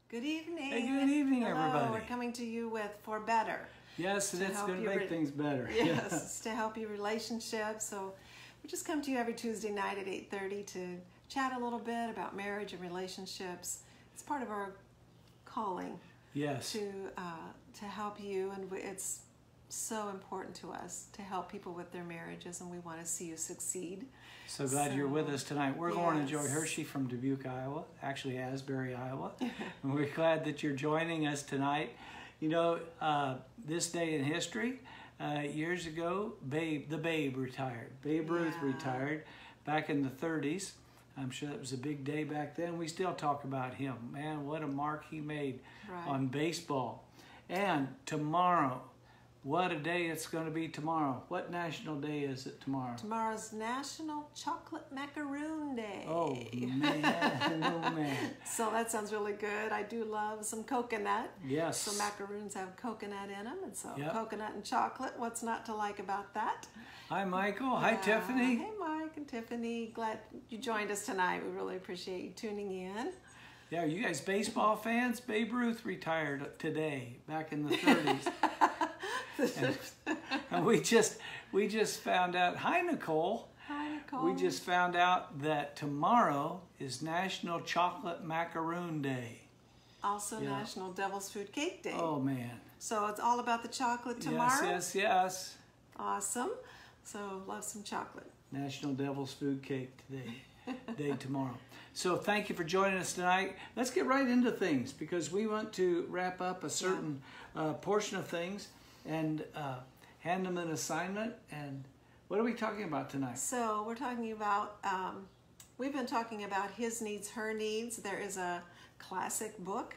Good evening. Hey, good evening, Hello. everybody. We're coming to you with For Better. Yes, and it's going to make things better. Yes, to help your relationships. So we just come to you every Tuesday night at 8:30 to chat a little bit about marriage and relationships. It's part of our calling. Yes. To help you, and it's so important to us to help people with their marriages, and we want to see you succeed. So glad you're with us tonight. We're yes. Lauren and Joy Hershey from Dubuque, Iowa, actually Asbury, Iowa. And we're glad that you're joining us tonight. You know, this day in history, years ago, the Babe retired. Babe Ruth retired back in the 30s. I'm sure that was a big day back then. We still talk about him. Man, what a mark he made on baseball. And tomorrow, what a day it's going to be tomorrow. What national day is it tomorrow? Tomorrow's National Chocolate Macaroon Day. Oh, man. Oh, man. So that sounds really good. I do love some coconut. Yes. So macaroons have coconut in them. And so coconut and chocolate, what's not to like about that? Hi, Michael. Hi, Tiffany. Hey, Mike and Tiffany. Glad you joined us tonight. We really appreciate you tuning in. Yeah, are you guys baseball fans? Babe Ruth retired today, back in the 30s. and we just found out. Hi, Nicole. Hi, Nicole. We just found out that tomorrow is National Chocolate Macaroon Day. Also National Devil's Food Cake Day. Oh, man. So it's all about the chocolate tomorrow? Yes. Awesome. So love some chocolate. National Devil's Food Cake Day tomorrow. So thank you for joining us tonight. Let's get right into things because we want to wrap up a certain portion of things and hand them an assignment. And what are we talking about tonight? So we're talking about, we've been talking about His Needs, Her Needs. There is a classic book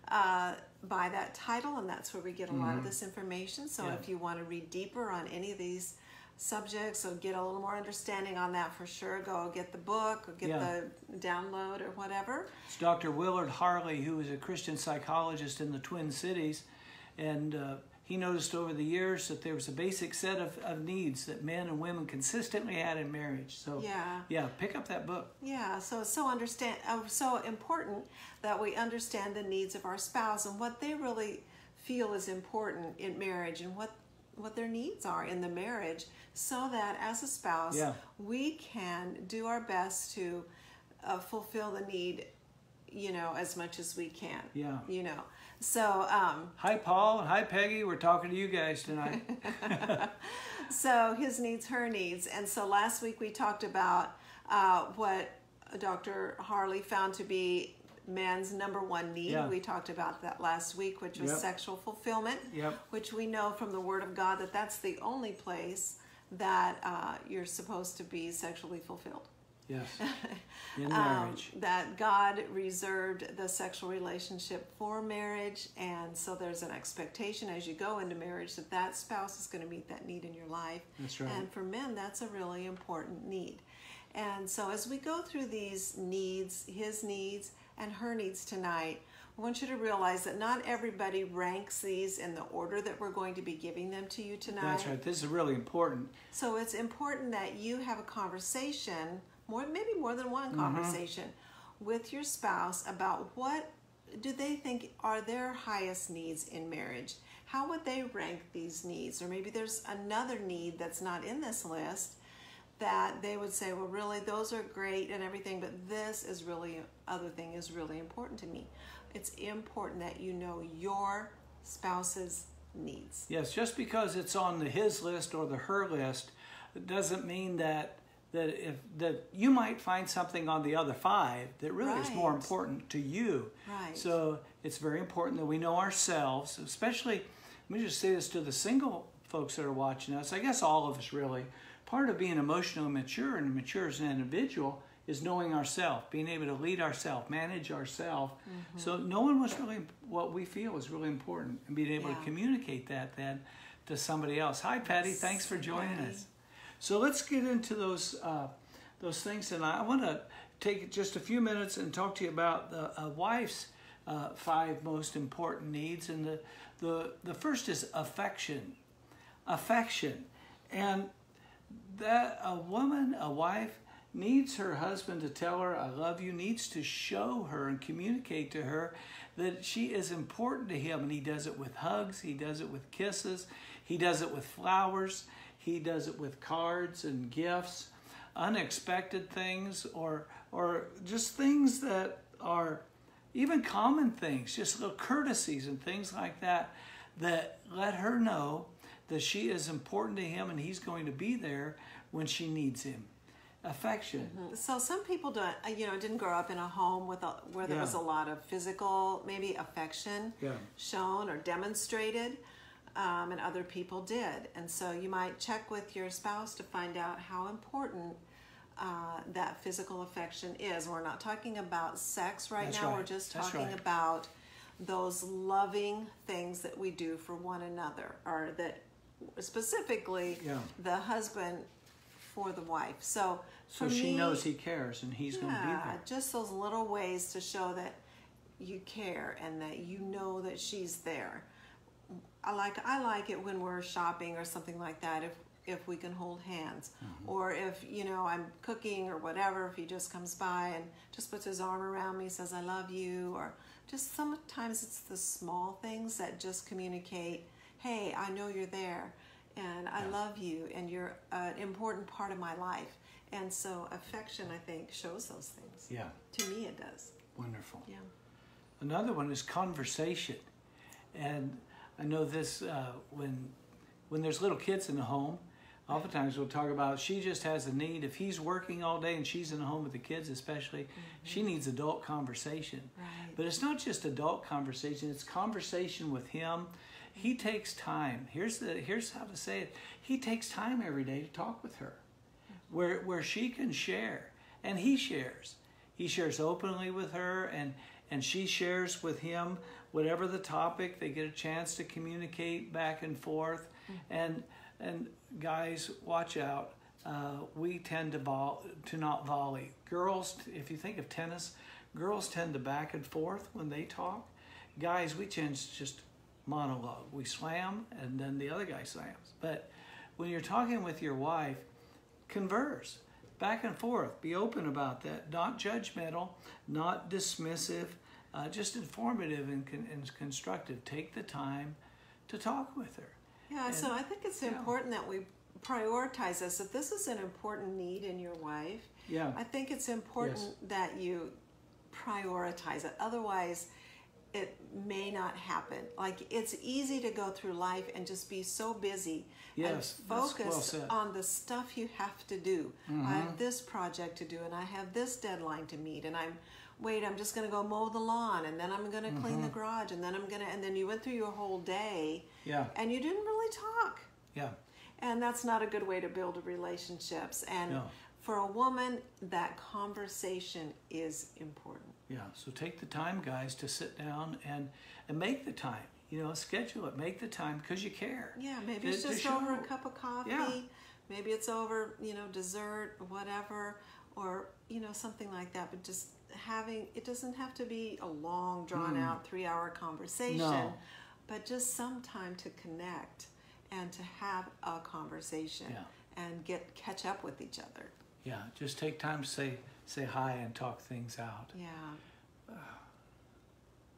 by that title, and that's where we get a lot of this information. So if you want to read deeper on any of these subjects or get a little more understanding on that, for sure, go get the book or get the download or whatever. It's Dr. Willard Harley, who is a Christian psychologist in the Twin Cities, and he noticed over the years that there was a basic set of needs that men and women consistently had in marriage. So pick up that book. Yeah, so it's so important that we understand the needs of our spouse and what they really feel is important in marriage and what their needs are in the marriage, so that as a spouse we can do our best to fulfill the need, as much as we can. So hi, Paul, and hi, Peggy. We're talking to you guys tonight. So His Needs, Her Needs. And so last week we talked about what Dr. Harley found to be man's number one need. We talked about that last week, which was sexual fulfillment, which we know from the Word of God that that's the only place that you're supposed to be sexually fulfilled. Yes, in marriage. That God reserved the sexual relationship for marriage, and so there's an expectation as you go into marriage that spouse is going to meet that need in your life. That's right. And for men, that's a really important need. And so as we go through these needs, his needs and her needs tonight, I want you to realize that not everybody ranks these in the order that we're going to be giving them to you tonight. That's right. This is really important. So it's important that you have a conversation, maybe more than one conversation, with your spouse about what do they think are their highest needs in marriage. How would they rank these needs? Or maybe there's another need that's not in this list that they would say, well, really, those are great and everything, but this is really, other thing is really important to me. It's important that you know your spouse's needs. Yes, just because it's on the his list or the her list, it doesn't mean that you might find something on the other five that really is more important to you. Right. So it's very important that we know ourselves, especially, let me just say this to the single folks that are watching us, I guess all of us really. Part of being emotionally mature and mature as an individual is knowing ourselves, being able to lead ourselves, manage ourselves. So knowing what we feel is really important, and being able to communicate that then to somebody else. Hi, Patty. Thanks for joining us. So let's get into those things, and I want to take just a few minutes and talk to you about the wife's 5 most important needs. And the first is affection. Affection. And that a wife needs her husband to tell her, I love you, needs to show her and communicate to her that she is important to him. And he does it with hugs, he does it with kisses, he does it with flowers, he does it with cards and gifts, unexpected things, or just things that are even common things, just little courtesies and things like that, that let her know that she is important to him and he's going to be there when she needs him. Affection. So some people don't, didn't grow up in a home where there was a lot of physical, maybe affection shown or demonstrated, and other people did. And so you might check with your spouse to find out how important that physical affection is. We're not talking about sex right now. We're just talking about those loving things that we do for one another, or that specifically the husband for the wife. So she knows he cares and he's going to be there. Just those little ways to show that you care and that you know that she's there. I like it when we're shopping or something like that, if we can hold hands, or if I'm cooking or whatever, if he just comes by and just puts his arm around me, says I love you, or just sometimes it's the small things that just communicate, hey, I know you're there and I love you and you're an important part of my life. And so affection, I think, shows those things. Yeah. To me it does. Wonderful. Yeah. Another one is conversation. And I know this, when there's little kids in the home, oftentimes we'll talk about she just has a need. If he's working all day and she's in the home with the kids especially, she needs adult conversation. Right. But it's not just adult conversation, it's conversation with him. He takes time. Here's how to say it. He takes time every day to talk with her, where she can share, and he shares. He shares openly with her, and she shares with him whatever the topic. They get a chance to communicate back and forth. And guys, watch out. We tend to not volley. Girls, if you think of tennis, girls tend to back and forth when they talk. Guys, we tend to just monologue. We slam, and then the other guy slams. But when you're talking with your wife, converse back and forth. Be open about that. Not judgmental, not dismissive, just informative and constructive. Take the time to talk with her. Yeah, so I think it's important that we prioritize this. If this is an important need in your wife, I think it's important that you prioritize it. Otherwise, it may not happen. Like, it's easy to go through life and just be so busy and focus on the stuff you have to do. I have this project to do, and I have this deadline to meet, and I'm just going to go mow the lawn, and then I'm going to clean the garage, and then you went through your whole day, and you didn't really talk. Yeah. And that's not a good way to build relationships. And for a woman, that conversation is important. Yeah, so take the time, guys, to sit down and make the time. Schedule it. Make the time because you care. Yeah, maybe it's just over a cup of coffee. Yeah. Maybe it's over, dessert, whatever, or, something like that. But just it doesn't have to be a long, drawn-out 3-hour conversation, but just some time to connect and to have a conversation and catch up with each other. Yeah, just take time to say hi and talk things out. Yeah.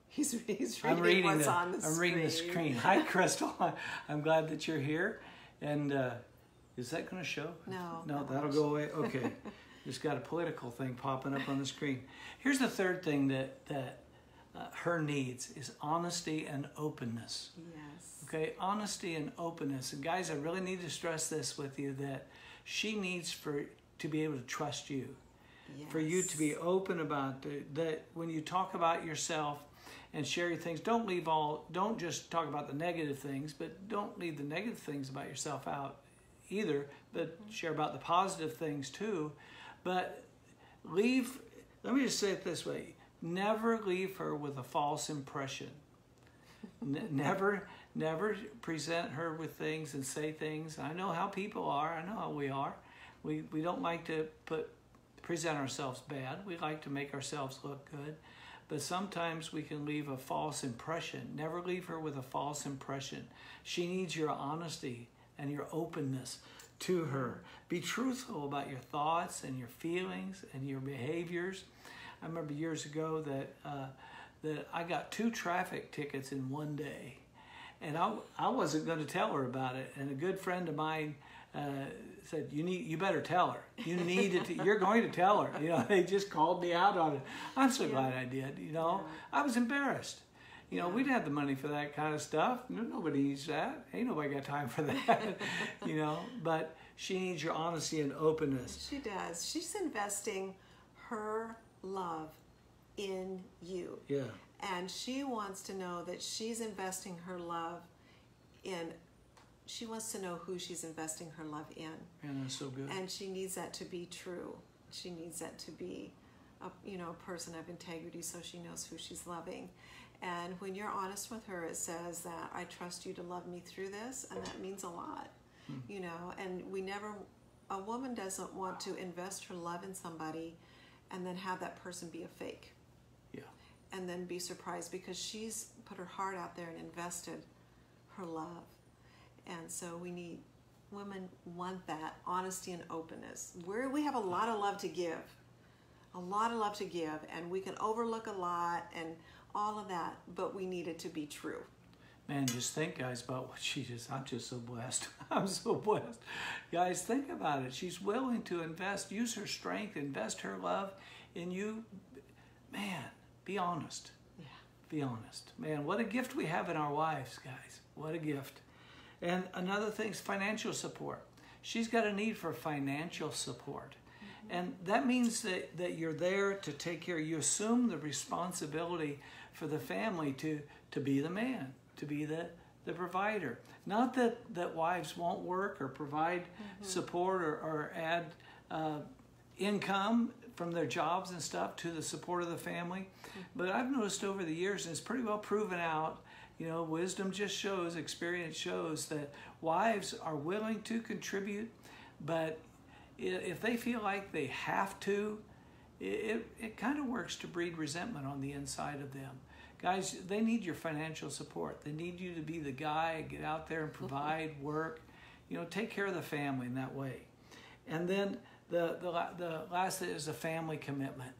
He's reading what's on the screen. I'm reading the screen. Hi, Crystal. I'm glad that you're here. And is that going to show? No, that'll go away. Okay. Just got a political thing popping up on the screen. Here's the third thing that her needs is honesty and openness. Yes. Okay, honesty and openness. And guys, I really need to stress this with you, that she needs to be able to trust you. Yes. For you to be open about that when you talk about yourself and share your things, don't just talk about the negative things, but don't leave the negative things about yourself out either, but share about the positive things too. But let me just say it this way, never leave her with a false impression. Never present her with things and say things. I know how people are. I know how we are. We don't like to present ourselves bad. We like to make ourselves look good. But sometimes we can leave a false impression. Never leave her with a false impression. She needs your honesty and your openness to her. Be truthful about your thoughts and your feelings and your behaviors. I remember years ago that I got 2 traffic tickets in one day, and I wasn't going to tell her about it. And a good friend of mine said, "You better tell her. You need it. You're going to tell her." You know, they just called me out on it. I'm so glad I did. You know, I was embarrassed. You know, we didn't have the money for that kind of stuff. Nobody needs that. Ain't nobody got time for that. You know, but she needs your honesty and openness. She does. She's investing her love in you. Yeah. And she wants to know that she's investing her love in, she wants to know who she's investing her love in. And that's so good. And she needs that to be true. She needs that to be a person of integrity, so she knows who she's loving. And when you're honest with her, it says that I trust you to love me through this, and that means a lot. You know, and a woman doesn't want to invest her love in somebody and then have that person be a fake. Yeah. And then be surprised because she's put her heart out there and invested her love. And so women want that honesty and openness. We have a lot of love to give. A lot of love to give, and we can overlook a lot and all of that, but we need it to be true. Man, just think, guys, about what she just, I'm just so blessed. I'm so blessed. Guys, think about it. She's willing to use her strength, invest her love in you. Man, be honest. Yeah. Be honest. Man, what a gift we have in our wives, guys. What a gift. And another thing is financial support. She's got a need for financial support. And that means that you're there to take care. You assume the responsibility for the family to be the man, to be the provider. Not that wives won't work or provide support or add income from their jobs and stuff to the support of the family. But I've noticed over the years, and it's pretty well proven out, you know, wisdom just shows, experience shows that wives are willing to contribute, but if they feel like they have to, it kind of works to breed resentment on the inside of them. Guys, they need your financial support. They need you to be the guy, get out there and provide, work, you know, take care of the family in that way. And then the last thing is a family commitment.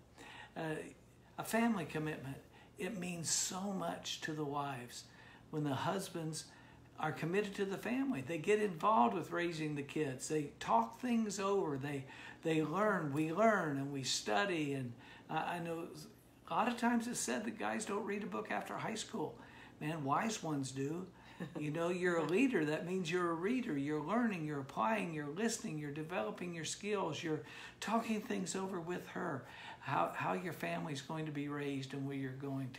A family commitment, it means so much to the wives when the husbands are committed to the family. They get involved with raising the kids. They talk things over. They learn. We learn and we study. And I know a lot of times it's said that guys don't read a book after high school. Man, wise ones do. You know, you're a leader. That means you're a reader. You're learning. You're applying. You're listening. You're developing your skills. You're talking things over with her. How your family's going to be raised and where you're going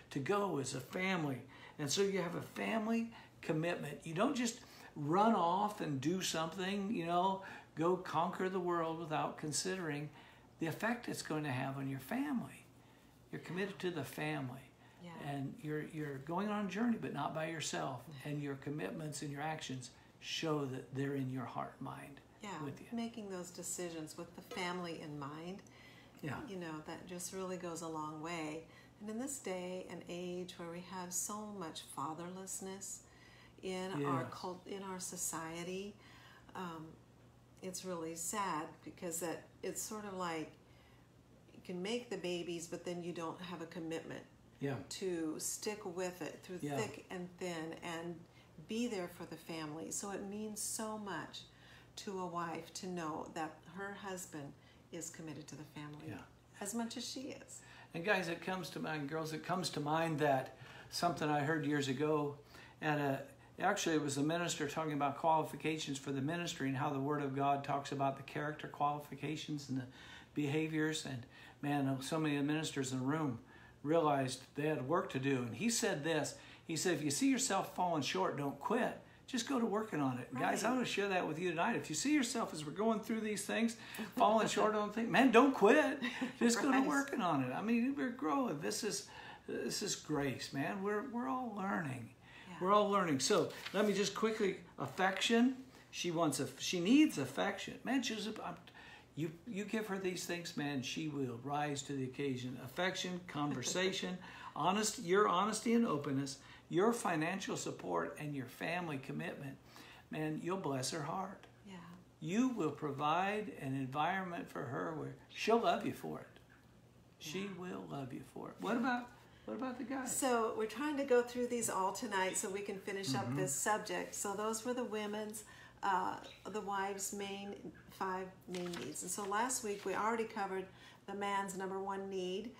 to go as a family. And so you have a family commitment. You don't just run off and do something, you know, go conquer the world without considering the effect it's going to have on your family. You're committed to the family. Yeah. And you're going on a journey, but not by yourself. And your commitments and your actions show that they're in your heart and mind with you. Making those decisions with the family in mind, you know, that just really goes a long way. And in this day and age where we have so much fatherlessness in our society, it's really sad because it's sort of like you can make the babies, but then you don't have a commitment to stick with it through thick and thin and be there for the family. So it means so much to a wife to know that her husband is committed to the family as much as she is. And guys, it comes to mind, girls, it comes to mind that something I heard years ago actually it was a minister talking about qualifications for the ministry and how the Word of God talks about the character qualifications and the behaviors. And man, so many of the ministers in the room realized they had work to do. And he said this, he said, if you see yourself falling short, don't quit. Just go to working on it. Right. Guys, I want to share that with you tonight. If you see yourself as we're going through these things, falling short on things, man, don't quit. Just go to working on it. I mean, we're growing. This is grace, man. We're all learning. Yeah. We're all learning. So let me just quickly, affection. She needs affection. Man, you give her these things, man, she will rise to the occasion. Affection, conversation, your honesty and openness, your financial support, and your family commitment, man, you'll bless her heart. Yeah. you will provide an environment for her where she'll love you for it. She will love you for it. What about the guys? So we're trying to go through these all tonight so we can finish up this subject. So those were the women's, the wives' five main needs. And so last week we already covered the man's number one need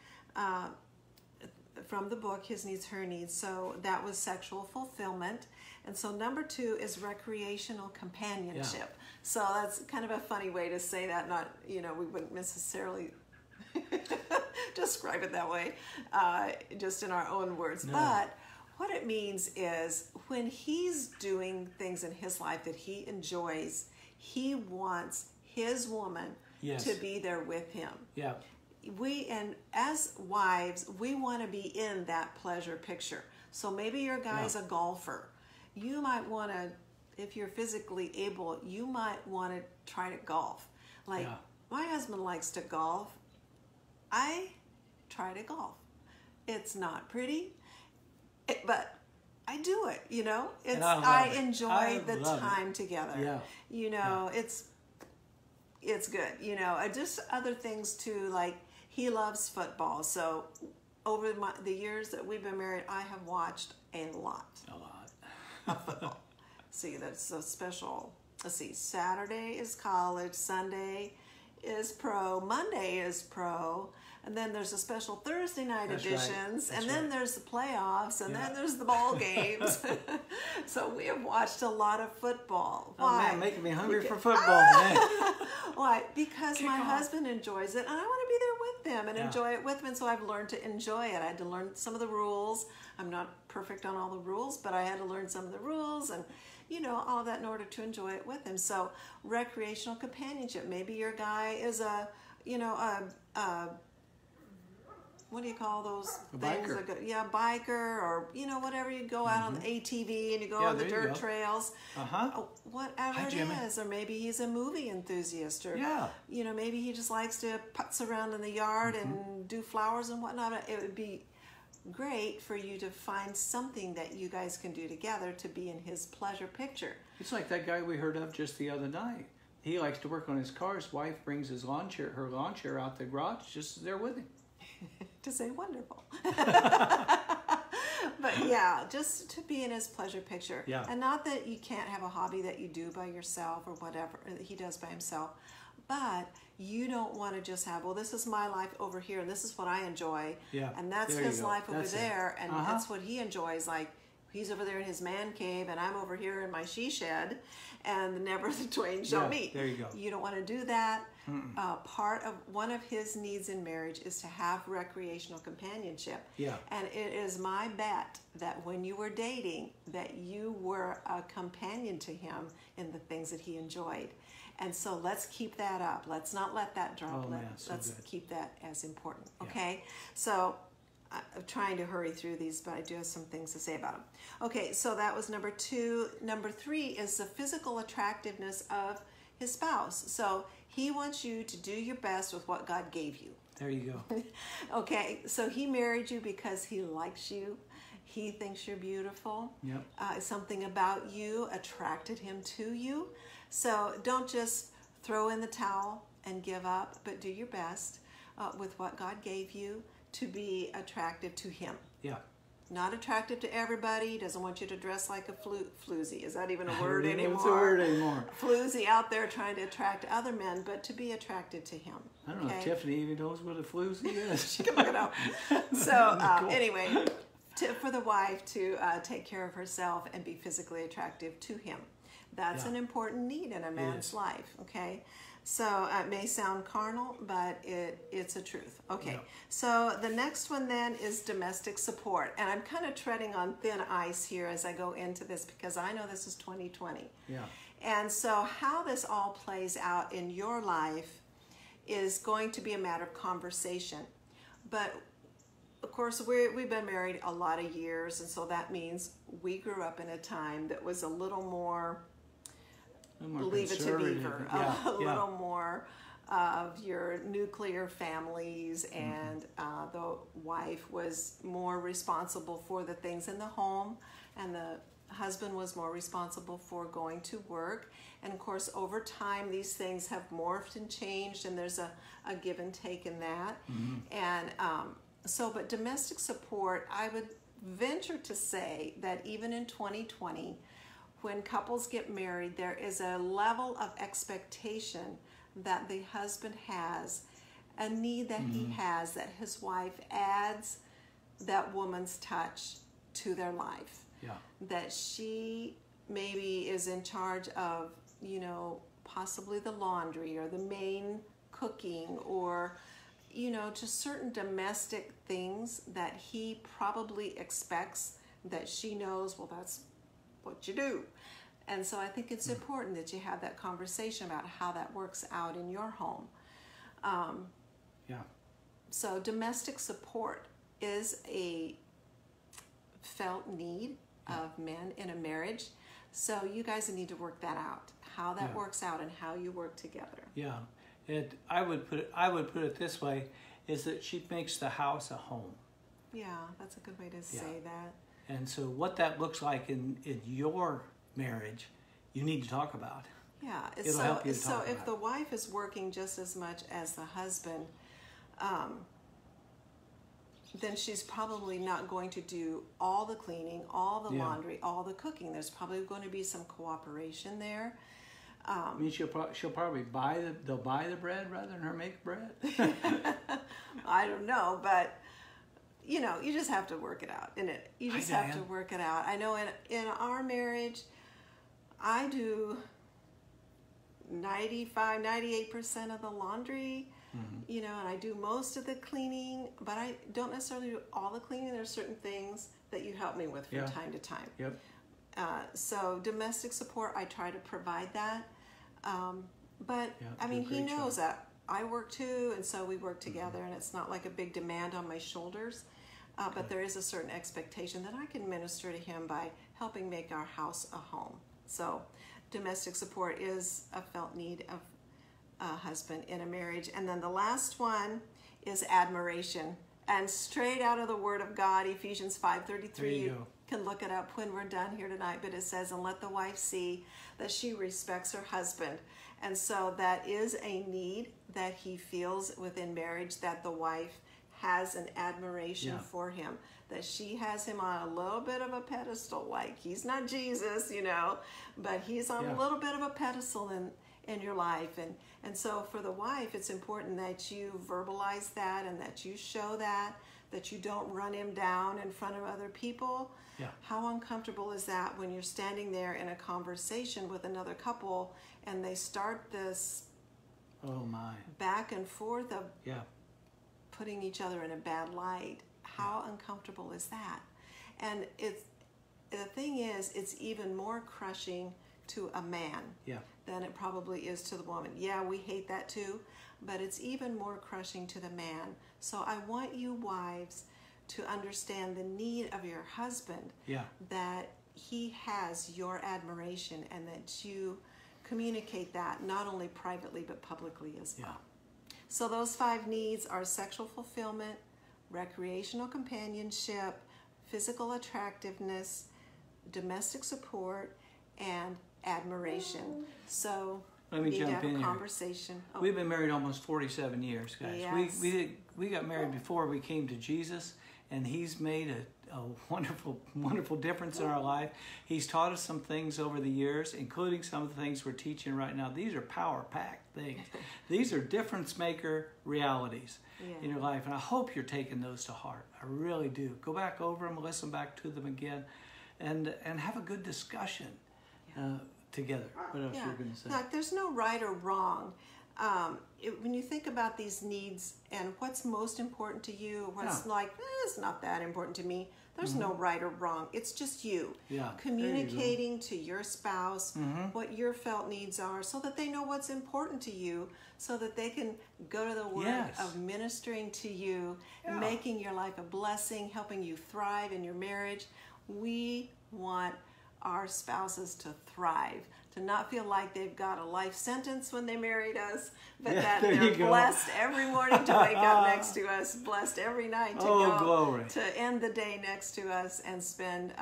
from the book, His Needs, Her Needs. So that was sexual fulfillment. And so number two is recreational companionship. Yeah. So that's kind of a funny way to say that. Not, we wouldn't necessarily describe it that way, just in our own words. No. But what it means is when he's doing things in his life that he enjoys, he wants his woman Yes. to be there with him. Yeah. And as wives, we want to be in that pleasure picture. So maybe your guy's a golfer. You might want to, if you're physically able, you might want to try to golf. Like, my husband likes to golf. I try to golf. It's not pretty, but I do it, It's I enjoy the time together. Yeah. It's good, Just other things too, like he loves football. So over the years that we've been married, I have watched a lot of football. See, that's so special. Let's see, Saturday is college, Sunday is pro, Monday is pro, and then there's a special Thursday night editions, and then there's the playoffs, and then there's the ball games. So we have watched a lot of football. Why? Oh man, making me hungry for football. Why? Because my husband enjoys it, and I want to be there with him and enjoy it with him, and so I've learned to enjoy it. I had to learn some of the rules. I'm not perfect on all the rules, but I had to learn some of the rules, and all of that in order to enjoy it with him. So recreational companionship. Maybe your guy is what do you call those things? Biker. Biker, or whatever. You go out on the ATV and you go on the dirt trails. Whatever it is. Or maybe he's a movie enthusiast, or maybe he just likes to putz around in the yard and do flowers and whatnot. It would be great for you to find something that you guys can do together to be in his pleasure picture. It's like that guy we heard of just the other night. He likes to work on his car. His wife brings her lawn chair out the garage, just there with him. To say wonderful. But just to be in his pleasure picture. Yeah. And not that you can't have a hobby that you do by yourself or whatever that he does by himself, but you don't want to just have, this is my life over here, and this is what I enjoy, and that's his life over there, and that's what he enjoys. Like, he's over there in his man cave, and I'm over here in my she shed, and never the twain shall meet. There you go. You don't want to do that. Part of one of his needs in marriage is to have recreational companionship. And it is my bet that when you were dating, that you were a companion to him in the things that he enjoyed. And so let's keep that up. Let's not let that drop. Let's keep that as important. Okay? So I'm trying to hurry through these, but I do have some things to say about them. Okay, so that was number two. Number three is the physical attractiveness of his spouse. So he wants you to do your best with what God gave you. There you go. Okay, so he married you because he likes you. He thinks you're beautiful. Something about you attracted him to you. So don't just throw in the towel and give up, but do your best with what God gave you to be attractive to him. Not attractive to everybody. He doesn't want you to dress like a floozy. Is that even a word anymore? It's a word anymore. Floozy out there trying to attract other men, but to be attracted to him. I don't know if Tiffany even knows what a floozy is. She can look it up. So anyway, for the wife to take care of herself and be physically attractive to him. That's an important need in a man's life, okay? So it may sound carnal, but it's a truth. Okay, so the next one then is domestic support. And I'm kind of treading on thin ice here as I go into this because I know this is 2020. And so how this all plays out in your life is going to be a matter of conversation. But of course, we've been married a lot of years, and so that means we grew up in a time that was a little more Leave it to Beaver, a little more of your nuclear families, and the wife was more responsible for the things in the home and the husband was more responsible for going to work. And of course, over time, these things have morphed and changed, and there's a give and take in that. And but domestic support, I would venture to say that even in 2020, when couples get married, there is a level of expectation that the husband has, a need that he has, that his wife adds that woman's touch to their life. Yeah. That she maybe is in charge of, possibly the laundry or the main cooking, or, just certain domestic things that he probably expects that she knows, well, that's what you do. And so I think it's important that you have that conversation about how that works out in your home. So domestic support is a felt need of men in a marriage. So you guys need to work that out, how that works out and how you work together. Yeah. I would put it this way, is that she makes the house a home. Yeah, that's a good way to say that. And so what that looks like in your marriage, you need to talk about. Yeah. It'll help you to talk about if the wife is working just as much as the husband, then she's probably not going to do all the cleaning, all the laundry, all the cooking. There's probably going to be some cooperation there. I mean, she'll probably they'll buy the bread rather than her make bread. I don't know, but you just have to work it out, innit? You just have to work it out. I know in our marriage, I do 98% of the laundry, and I do most of the cleaning, but I don't necessarily do all the cleaning. There's certain things that you help me with from time to time. Yep. So domestic support, I try to provide that. But I mean, he knows that I work too, and so we work together, and it's not like a big demand on my shoulders. But there is a certain expectation that I can minister to him by helping make our house a home. So domestic support is a felt need of a husband in a marriage. And then the last one is admiration. And straight out of the Word of God, Ephesians 5:33, you can look it up when we're done here tonight, but it says, and let the wife see that she respects her husband. And so that is a need that he feels within marriage, that the wife has an admiration for him, that she has him on a little bit of a pedestal, like he's not Jesus, but he's on a little bit of a pedestal in your life. And so for the wife, it's important that you verbalize that and that you show that you don't run him down in front of other people. Yeah. How uncomfortable is that when you're standing there in a conversation with another couple and they start this back and forth of putting each other in a bad light? How uncomfortable is that? And the thing is, it's even more crushing to a man than it probably is to the woman. Yeah, we hate that too, but it's even more crushing to the man. So I want you wives to understand the need of your husband, that he has your admiration, and that you communicate that not only privately but publicly as well. So those 5 needs are sexual fulfillment, recreational companionship, physical attractiveness, domestic support, and admiration. So let me we need jump to have in a here. Conversation. Oh. We've been married almost 47 years, guys. Yes. We got married before we came to Jesus, and he's made a wonderful, wonderful difference in our life. He's taught us some things over the years, including some of the things we're teaching right now. These are power-packed things. These are difference-maker realities in your life, and I hope you're taking those to heart. I really do. Go back over them, listen back to them again, and have a good discussion together. What else you were going to say? Like, there's no right or wrong. When you think about these needs and what's most important to you, what's it's not that important to me, there's no right or wrong. It's just you communicating to your spouse what your felt needs are, so that they know what's important to you, so that they can go to the work of ministering to you, making your life a blessing, helping you thrive in your marriage. We want our spouses to thrive, to not feel like they've got a life sentence when they married us, but that they're blessed every morning to wake up next to us, blessed every night to glory. to end the day next to us and spend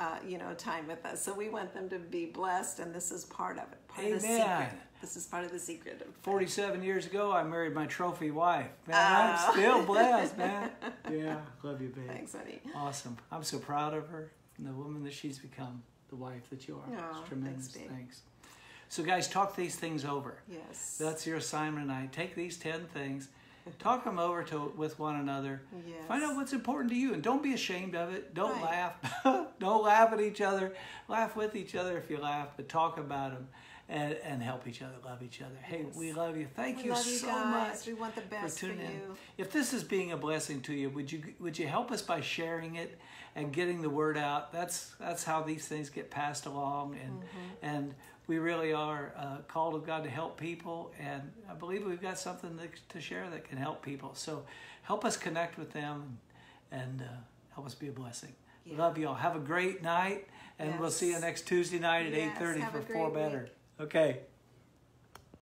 time with us. So we want them to be blessed, and this is part of it. Part of the secret. This is part of the secret. 47 years ago, I married my trophy wife. Man, I'm still blessed, man. Yeah, love you, babe. Thanks, honey. Awesome. I'm so proud of her and the woman that she's become, the wife that you are. It's tremendous. Thanks. So, guys, talk these things over. Yes. That's your assignment tonight. Take these 10 things, talk them over with one another. Yes. Find out what's important to you, and don't be ashamed of it. Don't laugh. Don't laugh at each other. Laugh with each other if you laugh, but talk about them. And help each other, love each other. Hey, we love you. Thank you so much. We want the best for you. If this is being a blessing to you, would you help us by sharing it and getting the word out? That's how these things get passed along, and we really are called of God to help people, and I believe we've got something to share that can help people. So help us connect with them and help us be a blessing. Yeah. Love you all. Have a great night, and we'll see you next Tuesday night at 8:30 for 4 Better. Okay.